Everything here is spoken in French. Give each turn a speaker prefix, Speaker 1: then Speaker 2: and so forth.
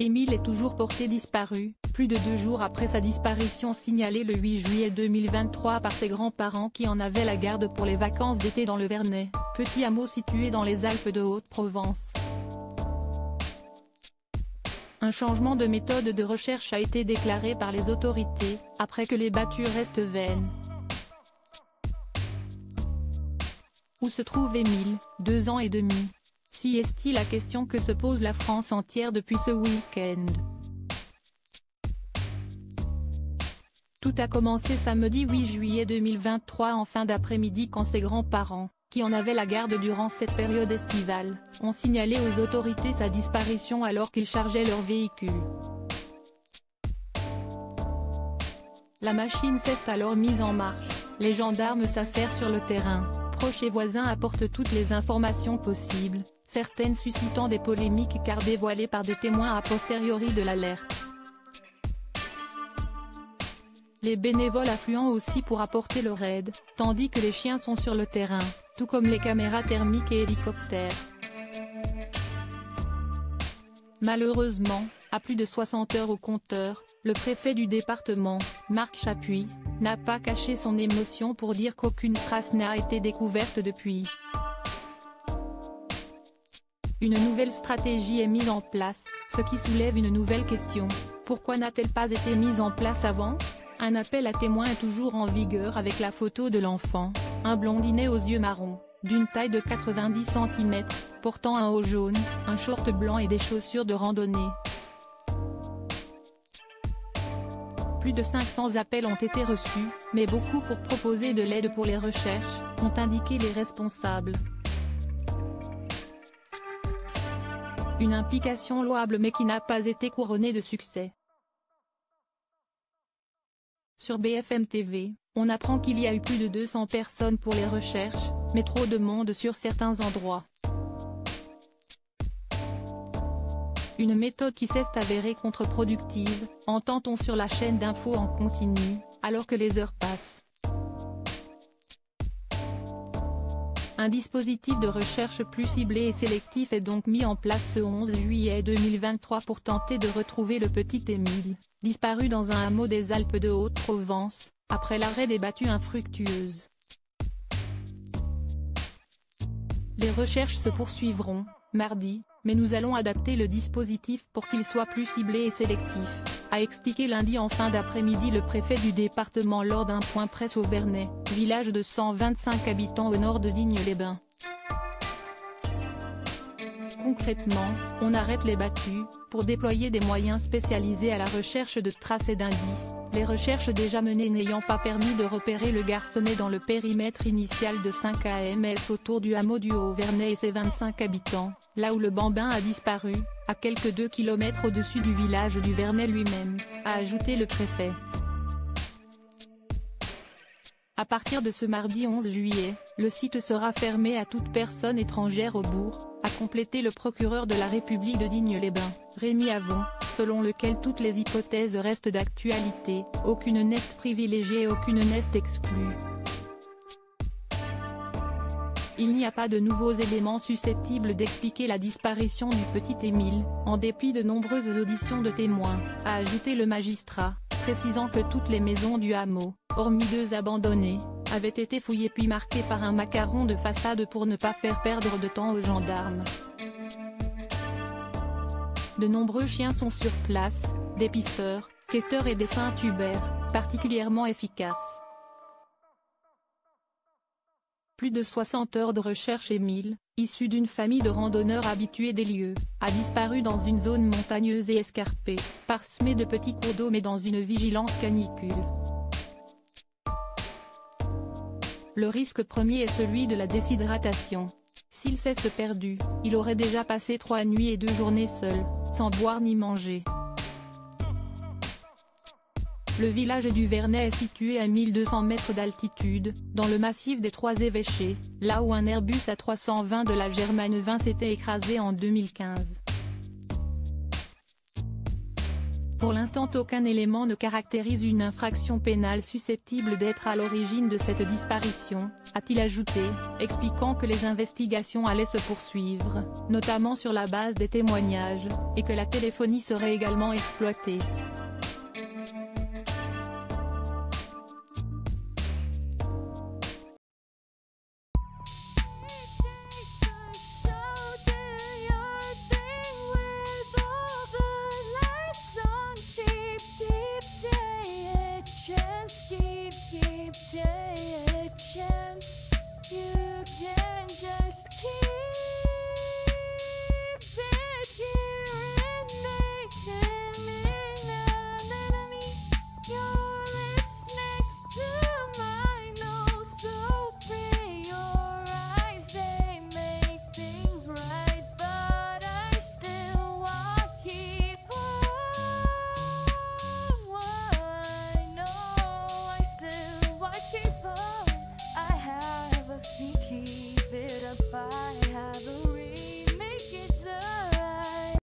Speaker 1: Émile est toujours porté disparu, plus de 2 jours après sa disparition signalée le 8 juillet 2023 par ses grands-parents qui en avaient la garde pour les vacances d'été dans le Vernet, petit hameau situé dans les Alpes de Haute-Provence. Un changement de méthode de recherche a été déclaré par les autorités, après que les battues restent vaines. Où se trouve Émile, 2 ans et demi? Si est-il la question que se pose la France entière depuis ce week-end. Tout a commencé samedi 8 juillet 2023 en fin d'après-midi quand ses grands-parents, qui en avaient la garde durant cette période estivale, ont signalé aux autorités sa disparition alors qu'ils chargeaient leur véhicule. La machine s'est alors mise en marche, les gendarmes s'affairent sur le terrain, proches et voisins apportent toutes les informations possibles, certaines suscitant des polémiques car dévoilées par des témoins a posteriori de l'alerte. Les bénévoles affluent aussi pour apporter leur aide, tandis que les chiens sont sur le terrain, tout comme les caméras thermiques et hélicoptères. Malheureusement, à plus de 60 heures au compteur, le préfet du département, Marc Chapuis, n'a pas caché son émotion pour dire qu'aucune trace n'a été découverte depuis. Une nouvelle stratégie est mise en place, ce qui soulève une nouvelle question. Pourquoi n'a-t-elle pas été mise en place avant? Un appel à témoins est toujours en vigueur avec la photo de l'enfant, un blondinet aux yeux marrons, d'une taille de 90 cm, portant un haut jaune, un short blanc et des chaussures de randonnée. Plus de 500 appels ont été reçus, mais beaucoup pour proposer de l'aide pour les recherches, ont indiqué les responsables. Une implication louable mais qui n'a pas été couronnée de succès. Sur BFM TV, on apprend qu'il y a eu plus de 200 personnes pour les recherches, mais trop de monde sur certains endroits. Une méthode qui s'est avérée contre-productive, entend-on sur la chaîne d'infos en continu, alors que les heures passent. Un dispositif de recherche plus ciblé et sélectif est donc mis en place ce 11 juillet 2023 pour tenter de retrouver le petit Émile, disparu dans un hameau des Alpes de Haute-Provence, après l'arrêt des battues infructueuses. Les recherches se poursuivront, mardi, mais nous allons adapter le dispositif pour qu'il soit plus ciblé et sélectif, a expliqué lundi en fin d'après-midi le préfet du département lors d'un point presse au Vernet, village de 125 habitants au nord de Digne-les-Bains. Concrètement, on arrête les battues, pour déployer des moyens spécialisés à la recherche de traces et d'indices, les recherches déjà menées n'ayant pas permis de repérer le garçonnet dans le périmètre initial de 5 km autour du hameau du Haut-Vernet et ses 25 habitants, là où le bambin a disparu, à quelques 2 km au-dessus du village du Vernet lui-même, a ajouté le préfet. À partir de ce mardi 11 juillet, le site sera fermé à toute personne étrangère au bourg, a complété le procureur de la République de Digne-les-Bains, Rémi Avon, selon lequel toutes les hypothèses restent d'actualité, aucune n'est privilégiée et aucune n'est exclue. Il n'y a pas de nouveaux éléments susceptibles d'expliquer la disparition du petit Émile, en dépit de nombreuses auditions de témoins, a ajouté le magistrat, précisant que toutes les maisons du hameau, hormis 2 abandonnées, avaient été fouillées puis marquées par un macaron de façade pour ne pas faire perdre de temps aux gendarmes. De nombreux chiens sont sur place, des pisteurs, questeurs et des Saint-Hubert, particulièrement efficaces. Plus de 60 heures de recherche. Émile, issu d'une famille de randonneurs habitués des lieux, a disparu dans une zone montagneuse et escarpée, parsemée de petits cours d'eau mais dans une vigilance canicule. Le risque premier est celui de la déshydratation. S'il s'est perdu, il aurait déjà passé 3 nuits et 2 journées seul, sans boire ni manger. Le village du Vernet est situé à 1200 mètres d'altitude, dans le massif des Trois Évêchés, là où un Airbus A320 de la Germaine 20 s'était écrasé en 2015. Pour l'instant aucun élément ne caractérise une infraction pénale susceptible d'être à l'origine de cette disparition, a-t-il ajouté, expliquant que les investigations allaient se poursuivre, notamment sur la base des témoignages, et que la téléphonie serait également exploitée.
Speaker 2: Keep it up, I have a